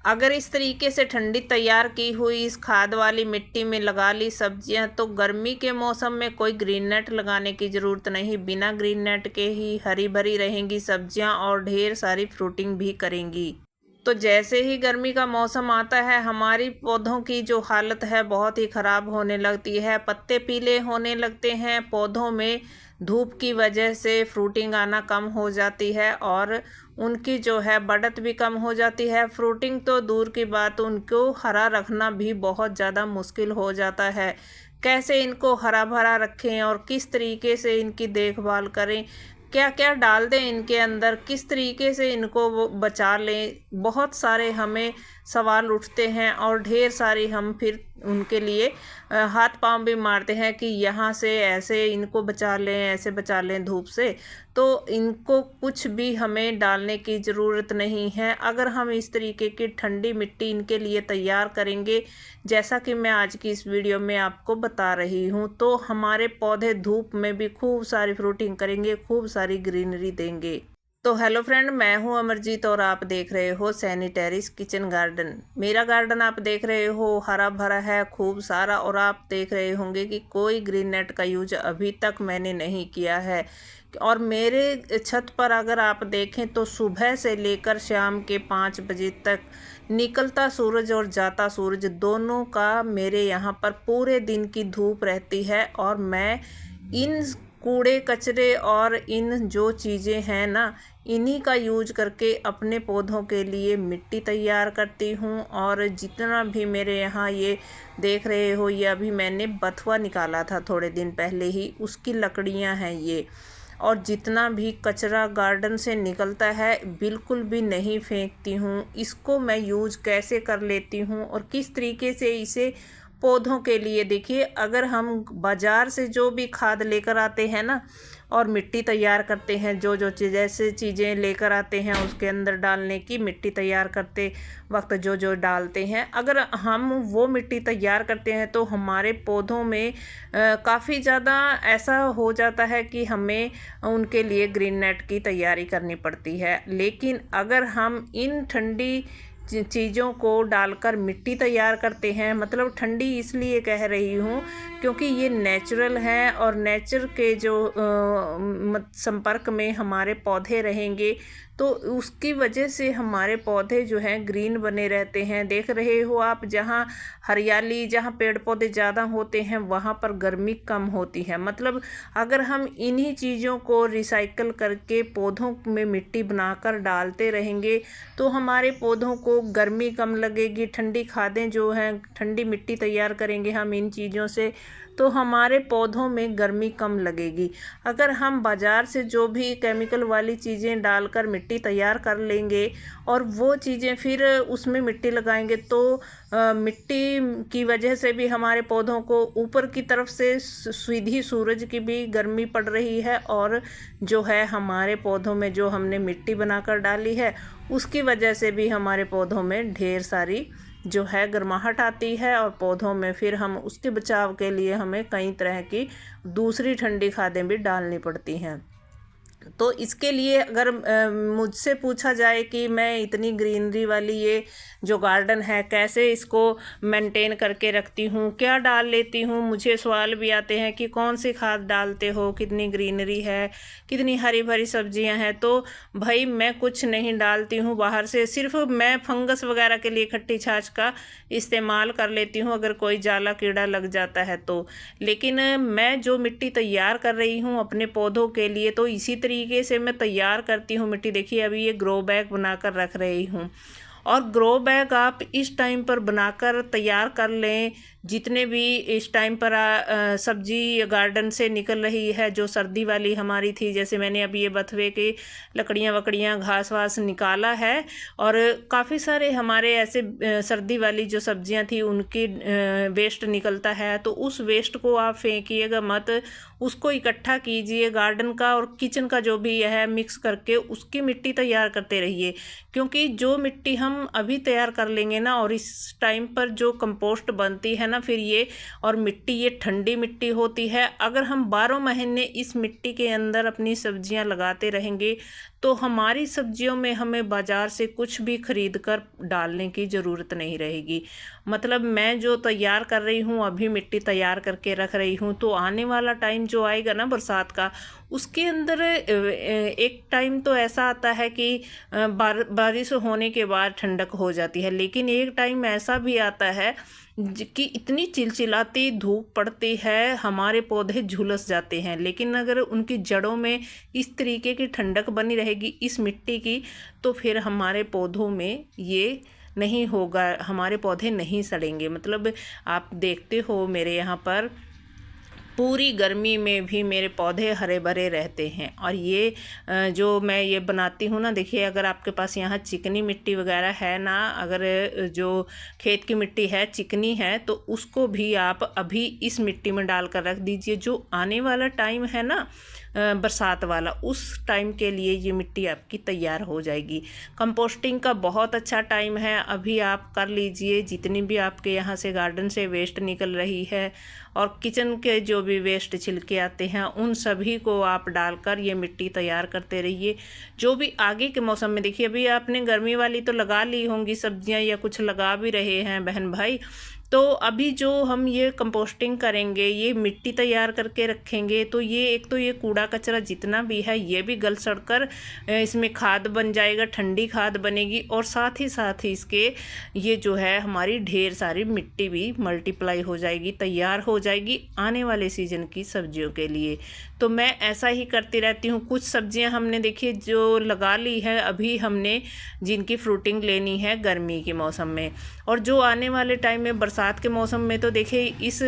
अगर इस तरीके से ठंडी तैयार की हुई इस खाद वाली मिट्टी में लगा ली सब्जियां, तो गर्मी के मौसम में कोई ग्रीन नेट लगाने की ज़रूरत नहीं। बिना ग्रीन नेट के ही हरी भरी रहेंगी सब्जियां और ढेर सारी फ्रूटिंग भी करेंगी। तो जैसे ही गर्मी का मौसम आता है, हमारी पौधों की जो हालत है बहुत ही ख़राब होने लगती है। पत्ते पीले होने लगते हैं, पौधों में धूप की वजह से फ्रूटिंग आना कम हो जाती है और उनकी जो है बढ़त भी कम हो जाती है। फ्रूटिंग तो दूर की बात, उनको हरा रखना भी बहुत ज़्यादा मुश्किल हो जाता है। कैसे इनको हरा भरा रखें और किस तरीके से इनकी देखभाल करें, क्या क्या डाल दें इनके अंदर, किस तरीके से इनको वो बचा लें, बहुत सारे हमें सवाल उठते हैं और ढेर सारी हम फिर उनके लिए हाथ पांव भी मारते हैं कि यहाँ से ऐसे इनको बचा लें, ऐसे बचा लें धूप से। तो इनको कुछ भी हमें डालने की ज़रूरत नहीं है। अगर हम इस तरीके की ठंडी मिट्टी इनके लिए तैयार करेंगे, जैसा कि मैं आज की इस वीडियो में आपको बता रही हूँ, तो हमारे पौधे धूप में भी खूब सारी फ्रूटिंग करेंगे, खूब सारी ग्रीनरी देंगे। तो हेलो फ्रेंड, मैं हूं अमरजीत और आप देख रहे हो सैनी टेरेस किचन गार्डन। मेरा गार्डन आप देख रहे हो हरा भरा है खूब सारा, और आप देख रहे होंगे कि कोई ग्रीन नेट का यूज अभी तक मैंने नहीं किया है। और मेरे छत पर अगर आप देखें तो सुबह से लेकर शाम के 5 बजे तक निकलता सूरज और जाता सूरज दोनों का मेरे यहाँ पर पूरे दिन की धूप रहती है। और मैं इन कूड़े कचरे और इन जो चीज़ें हैं ना, इन्हीं का यूज करके अपने पौधों के लिए मिट्टी तैयार करती हूँ। और जितना भी मेरे यहाँ ये देख रहे हो, ये अभी मैंने बथुआ निकाला था थोड़े दिन पहले ही, उसकी लकड़ियाँ हैं ये। और जितना भी कचरा गार्डन से निकलता है बिल्कुल भी नहीं फेंकती हूँ। इसको मैं यूज कैसे कर लेती हूँ और किस तरीके से इसे पौधों के लिए, देखिए अगर हम बाज़ार से जो भी खाद लेकर आते हैं ना और मिट्टी तैयार करते हैं, जो जो चीज़ जैसे चीज़ें लेकर आते हैं उसके अंदर डालने की, मिट्टी तैयार करते वक्त जो जो डालते हैं, अगर हम वो मिट्टी तैयार करते हैं तो हमारे पौधों में काफ़ी ज़्यादा ऐसा हो जाता है कि हमें उनके लिए ग्रीन नेट की तैयारी करनी पड़ती है। लेकिन अगर हम इन ठंडी चीज़ों को डालकर मिट्टी तैयार करते हैं, मतलब ठंडी इसलिए कह रही हूँ क्योंकि ये नेचुरल है और नेचर के जो संपर्क में हमारे पौधे रहेंगे तो उसकी वजह से हमारे पौधे जो हैं ग्रीन बने रहते हैं। देख रहे हो आप, जहाँ हरियाली, जहाँ पेड़ पौधे ज़्यादा होते हैं वहाँ पर गर्मी कम होती है। मतलब अगर हम इन्हीं चीज़ों को रिसाइकल करके पौधों में मिट्टी बनाकर डालते रहेंगे तो हमारे पौधों को गर्मी कम लगेगी। ठंडी खादें जो हैं, ठंडी मिट्टी तैयार करेंगे हम इन चीज़ों से तो हमारे पौधों में गर्मी कम लगेगी। अगर हम बाज़ार से जो भी केमिकल वाली चीज़ें डालकर मिट्टी तैयार कर लेंगे और वो चीज़ें फिर उसमें मिट्टी लगाएंगे तो मिट्टी की वजह से भी हमारे पौधों को ऊपर की तरफ से सीधी सूरज की भी गर्मी पड़ रही है और जो है हमारे पौधों में जो हमने मिट्टी बनाकर डाली है उसकी वजह से भी हमारे पौधों में ढेर सारी जो है गर्माहट आती है। और पौधों में फिर हम उसके बचाव के लिए हमें कई तरह की दूसरी ठंडी खादें भी डालनी पड़ती हैं। तो इसके लिए अगर मुझसे पूछा जाए कि मैं इतनी ग्रीनरी वाली ये जो गार्डन है कैसे इसको मेंटेन करके रखती हूँ, क्या डाल लेती हूँ, मुझे सवाल भी आते हैं कि कौन सी खाद डालते हो, कितनी ग्रीनरी है, कितनी हरी भरी सब्जियां हैं। तो भाई मैं कुछ नहीं डालती हूँ बाहर से, सिर्फ मैं फंगस वगैरह के लिए खट्टी छाछ का इस्तेमाल कर लेती हूँ अगर कोई जाला कीड़ा लग जाता है तो। लेकिन मैं जो मिट्टी तैयार कर रही हूँ अपने पौधों के लिए तो इसी तरीके से मैं तैयार करती हूँ मिट्टी। देखिए अभी ये ग्रो बैग बनाकर रख रही हूँ और ग्रो बैग आप इस टाइम पर बनाकर तैयार कर लें। जितने भी इस टाइम पर सब्जी गार्डन से निकल रही है जो सर्दी वाली हमारी थी, जैसे मैंने अभी ये बथुए की लकड़ियाँ वकड़ियाँ घास वास निकाला है और काफ़ी सारे हमारे ऐसे सर्दी वाली जो सब्जियां थी उनकी वेस्ट निकलता है, तो उस वेस्ट को आप फेंकिएगा मत, उसको इकट्ठा कीजिए। गार्डन का और किचन का जो भी है मिक्स करके उसकी मिट्टी तैयार करते रहिए, क्योंकि जो मिट्टी हम हम अभी तैयार कर लेंगे ना, और इस टाइम पर जो कंपोस्ट बनती है ना फिर ये, और मिट्टी ये ठंडी मिट्टी होती है, अगर हम 12 महीने इस मिट्टी के अंदर अपनी सब्जियां लगाते रहेंगे तो हमारी सब्जियों में हमें बाज़ार से कुछ भी खरीद कर डालने की ज़रूरत नहीं रहेगी। मतलब मैं जो तैयार कर रही हूँ, अभी मिट्टी तैयार करके रख रही हूँ, तो आने वाला टाइम जो आएगा ना बरसात का, उसके अंदर एक टाइम तो ऐसा आता है कि बारिश होने के बाद ठंडक हो जाती है, लेकिन एक टाइम ऐसा भी आता है कि इतनी चिलचिलाती धूप पड़ती है, हमारे पौधे झुलस जाते हैं। लेकिन अगर उनकी जड़ों में इस तरीके की ठंडक बनी रहेगी इस मिट्टी की, तो फिर हमारे पौधों में ये नहीं होगा, हमारे पौधे नहीं सड़ेंगे। मतलब आप देखते हो मेरे यहाँ पर पूरी गर्मी में भी मेरे पौधे हरे भरे रहते हैं। और ये जो मैं ये बनाती हूँ ना, देखिए अगर आपके पास यहाँ चिकनी मिट्टी वगैरह है ना, अगर जो खेत की मिट्टी है चिकनी है, तो उसको भी आप अभी इस मिट्टी में डाल कर रख दीजिए। जो आने वाला टाइम है ना बरसात वाला, उस टाइम के लिए ये मिट्टी आपकी तैयार हो जाएगी। कंपोस्टिंग का बहुत अच्छा टाइम है, अभी आप कर लीजिए। जितनी भी आपके यहाँ से गार्डन से वेस्ट निकल रही है और किचन के जो भी वेस्ट छिलके आते हैं, उन सभी को आप डालकर ये मिट्टी तैयार करते रहिए। जो भी आगे के मौसम में, देखिए अभी आपने गर्मी वाली तो लगा ली होंगी सब्जियां, या कुछ लगा भी रहे हैं बहन भाई, तो अभी जो हम ये कंपोस्टिंग करेंगे, ये मिट्टी तैयार करके रखेंगे, तो ये एक तो ये कूड़ा कचरा जितना भी है ये भी गल सड़कर इसमें खाद बन जाएगा, ठंडी खाद बनेगी। और साथ ही इसके ये जो है हमारी ढेर सारी मिट्टी भी मल्टीप्लाई हो जाएगी, तैयार हो जाएगी आने वाले सीज़न की सब्जियों के लिए। तो मैं ऐसा ही करती रहती हूँ। कुछ सब्जियां हमने देखिए जो लगा ली है, अभी हमने जिनकी फ्रूटिंग लेनी है गर्मी के मौसम में, और जो आने वाले टाइम में बरसात के मौसम में, तो देखिए इस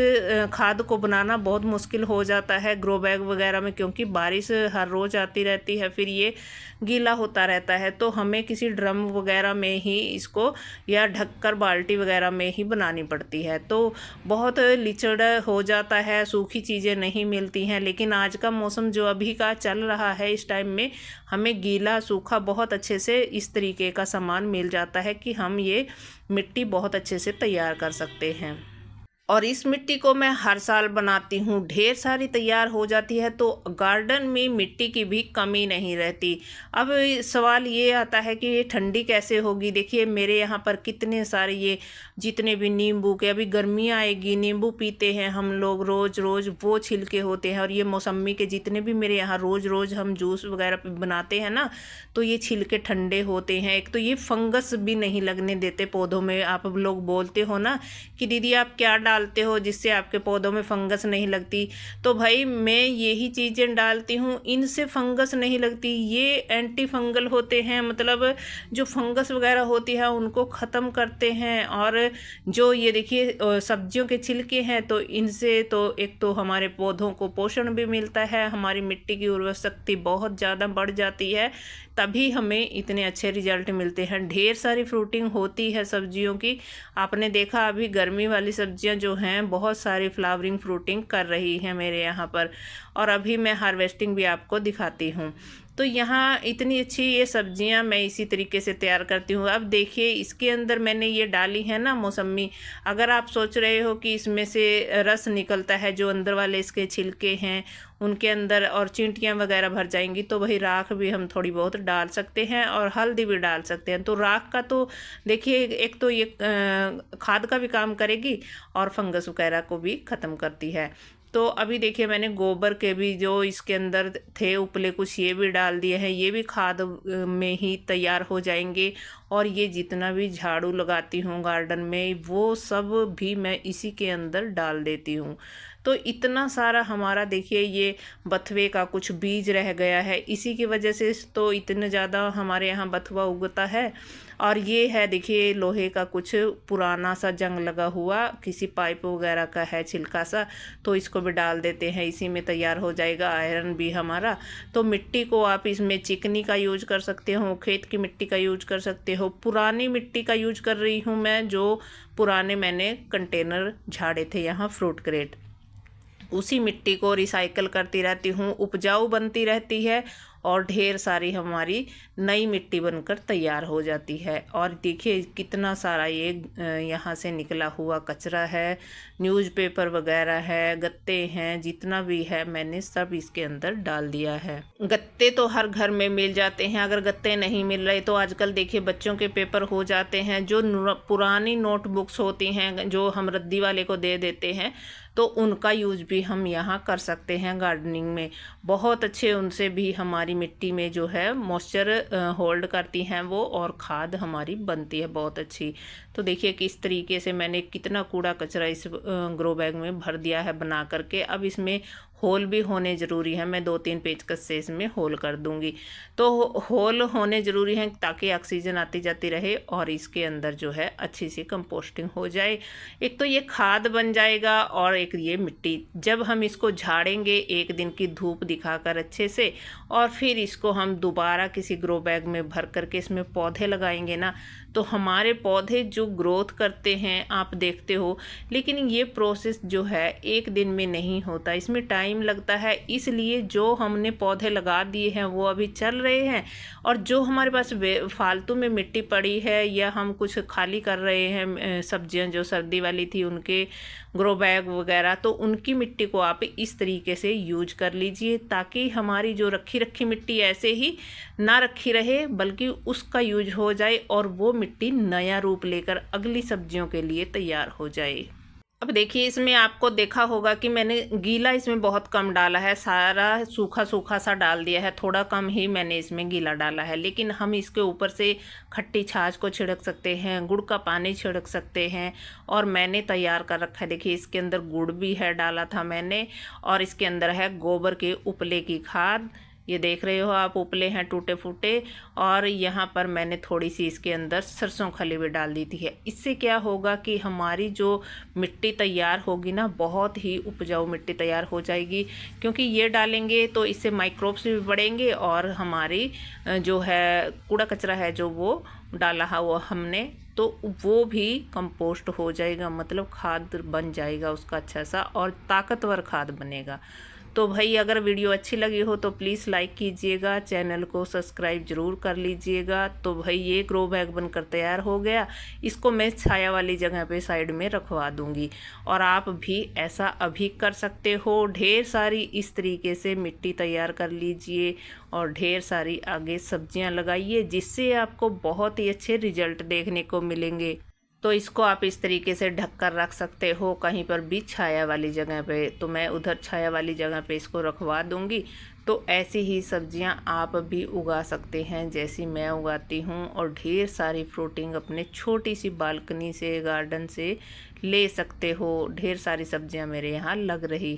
खाद को बनाना बहुत मुश्किल हो जाता है ग्रो बैग वगैरह में, क्योंकि बारिश हर रोज़ आती रहती है, फिर ये गीला होता रहता है। तो हमें किसी ड्रम वगैरह में ही इसको, या ढककर बाल्टी वगैरह में ही बनानी पड़ती है। तो बहुत लीचड़ हो जाता है, सूखी चीज़ें नहीं मिलती हैं। लेकिन आज का मौसम जो अभी का चल रहा है, इस टाइम में हमें गीला सूखा बहुत अच्छे से इस तरीके का सामान मिल जाता है कि हम ये मिट्टी बहुत अच्छे से तैयार कर सकते हैं। और इस मिट्टी को मैं हर साल बनाती हूँ, ढेर सारी तैयार हो जाती है, तो गार्डन में मिट्टी की भी कमी नहीं रहती। अब सवाल ये आता है कि ये ठंडी कैसे होगी। देखिए मेरे यहाँ पर कितने सारे ये जितने भी नींबू के, अभी गर्मियाँ आएगी, नींबू पीते हैं हम लोग रोज़ रोज़, वो छिलके होते हैं। और ये मौसम्मी के जितने भी मेरे यहाँ रोज़ रोज़ हम जूस वगैरह बनाते हैं ना, तो ये छिलके ठंडे होते हैं। एक तो ये फंगस भी नहीं लगने देते पौधों में। आप लोग बोलते हो ना कि दीदी आप क्या डालते हो जिससे आपके पौधों में फंगस नहीं लगती, तो भाई मैं यही चीज़ें डालती हूँ, इनसे फंगस नहीं लगती। ये एंटी फंगल होते हैं, मतलब जो फंगस वगैरह होती है उनको ख़त्म करते हैं। और जो ये देखिए सब्जियों के छिलके हैं, तो इनसे तो एक तो हमारे पौधों को पोषण भी मिलता है, हमारी मिट्टी की उर्वरक शक्ति बहुत ज़्यादा बढ़ जाती है, तभी हमें इतने अच्छे रिजल्ट मिलते हैं। ढेर सारी फ्रूटिंग होती है सब्जियों की। आपने देखा अभी गर्मी वाली सब्जियां जो हैं बहुत सारी फ्लावरिंग फ्रूटिंग कर रही हैं मेरे यहाँ पर, और अभी मैं हार्वेस्टिंग भी आपको दिखाती हूँ। तो यहाँ इतनी अच्छी ये सब्जियां मैं इसी तरीके से तैयार करती हूँ। अब देखिए इसके अंदर मैंने ये डाली है ना मौसम्मी, अगर आप सोच रहे हो कि इसमें से रस निकलता है, जो अंदर वाले इसके छिलके हैं उनके अंदर और चींटियाँ वगैरह भर जाएंगी, तो वही राख भी हम थोड़ी बहुत डाल सकते हैं और हल्दी भी डाल सकते हैं। तो राख का तो देखिए एक तो ये खाद का भी काम करेगी और फंगस वगैरह को भी ख़त्म करती है। तो अभी देखिए मैंने गोबर के भी जो इसके अंदर थे उपले कुछ ये भी डाल दिए हैं, ये भी खाद में ही तैयार हो जाएंगे। और ये जितना भी झाड़ू लगाती हूँ गार्डन में, वो सब भी मैं इसी के अंदर डाल देती हूँ। तो इतना सारा हमारा देखिए ये बथुए का कुछ बीज रह गया है, इसी की वजह से तो इतने ज़्यादा हमारे यहाँ बथुआ उगता है। और ये है देखिए लोहे का कुछ पुराना सा जंग लगा हुआ, किसी पाइप वगैरह का है छिलका सा, तो इसको भी डाल देते हैं, इसी में तैयार हो जाएगा आयरन भी हमारा। तो मिट्टी को आप इसमें चिकनी का यूज कर सकते हो, खेत की मिट्टी का यूज कर सकते हो, पुरानी मिट्टी का यूज कर रही हूँ मैं, जो पुराने मैंने कंटेनर झाड़े थे यहाँ फ्रूट क्रेट, उसी मिट्टी को रिसाइकल करती रहती हूँ, उपजाऊ बनती रहती है और ढेर सारी हमारी नई मिट्टी बनकर तैयार हो जाती है। और देखिए कितना सारा ये यहाँ से निकला हुआ कचरा है, न्यूज़पेपर वगैरह है, गत्ते हैं, जितना भी है मैंने सब इसके अंदर डाल दिया है। गत्ते तो हर घर में मिल जाते हैं, अगर गत्ते नहीं मिल रहे तो आजकल देखिए बच्चों के पेपर हो जाते हैं, जो पुरानी नोटबुक्स होती हैं जो हम रद्दी वाले को दे देते हैं, तो उनका यूज़ भी हम यहाँ कर सकते हैं गार्डनिंग में। बहुत अच्छे उनसे भी हमारी मिट्टी में जो है मॉइस्चर होल्ड करती हैं वो, और खाद हमारी बनती है बहुत अच्छी। तो देखिए किस तरीके से मैंने कितना कूड़ा कचरा इस ग्रो बैग में भर दिया है बना करके। अब इसमें होल भी होने ज़रूरी है, मैं 2-3 पेचकस से इसमें होल कर दूंगी। तो होल होने ज़रूरी हैं ताकि ऑक्सीजन आती जाती रहे और इसके अंदर जो है अच्छी सी कंपोस्टिंग हो जाए। एक तो ये खाद बन जाएगा और एक ये मिट्टी, जब हम इसको झाड़ेंगे 1 दिन की धूप दिखाकर अच्छे से, और फिर इसको हम दोबारा किसी ग्रो बैग में भर करके इसमें पौधे लगाएंगे ना, तो हमारे पौधे जो ग्रोथ करते हैं आप देखते हो। लेकिन ये प्रोसेस जो है 1 दिन में नहीं होता, इसमें टाइम लगता है। इसलिए जो हमने पौधे लगा दिए हैं वो अभी चल रहे हैं, और जो हमारे पास फालतू में मिट्टी पड़ी है या हम कुछ खाली कर रहे हैं, सब्जियां जो सर्दी वाली थी उनके ग्रो बैग वगैरह, तो उनकी मिट्टी को आप इस तरीके से यूज कर लीजिए, ताकि हमारी जो रखी मिट्टी ऐसे ही ना रखी रहे बल्कि उसका यूज हो जाए और वो मिट्टी नया रूप लेकर अगली सब्जियों के लिए तैयार हो जाए। अब देखिए इसमें आपको देखा होगा कि मैंने गीला इसमें बहुत कम डाला है, सारा सूखा सूखा सा डाल दिया है, थोड़ा कम ही मैंने इसमें गीला डाला है। लेकिन हम इसके ऊपर से खट्टी छाछ को छिड़क सकते हैं, गुड़ का पानी छिड़क सकते हैं, और मैंने तैयार कर रखा है। देखिए इसके अंदर गुड़ भी है, डाला था मैंने, और इसके अंदर है गोबर के उपले की खाद। ये देख रहे हो आप, उपले हैं टूटे फूटे, और यहाँ पर मैंने थोड़ी सी इसके अंदर सरसों खली भी डाल दी थी है। इससे क्या होगा कि हमारी जो मिट्टी तैयार होगी ना, बहुत ही उपजाऊ मिट्टी तैयार हो जाएगी, क्योंकि ये डालेंगे तो इससे माइक्रोब्स भी बढ़ेंगे और हमारी जो है कूड़ा कचरा है जो वो डाला है वो हमने, तो वो भी कंपोस्ट हो जाएगा, मतलब खाद बन जाएगा उसका अच्छा सा, और ताकतवर खाद बनेगा। तो भाई अगर वीडियो अच्छी लगी हो तो प्लीज़ लाइक कीजिएगा, चैनल को सब्सक्राइब ज़रूर कर लीजिएगा। तो भाई ये ग्रो बैग बनकर तैयार हो गया, इसको मैं छाया वाली जगह पे साइड में रखवा दूंगी, और आप भी ऐसा अभी कर सकते हो। ढेर सारी इस तरीके से मिट्टी तैयार कर लीजिए और ढेर सारी आगे सब्जियां लगाइए, जिससे आपको बहुत ही अच्छे रिजल्ट देखने को मिलेंगे। तो इसको आप इस तरीके से ढक कर रख सकते हो कहीं पर भी छाया वाली जगह पे, तो मैं उधर छाया वाली जगह पे इसको रखवा दूंगी। तो ऐसी ही सब्जियां आप भी उगा सकते हैं जैसी मैं उगाती हूं, और ढेर सारी फ्रूटिंग अपने छोटी सी बालकनी से, गार्डन से ले सकते हो। ढेर सारी सब्जियां मेरे यहाँ लग रही है।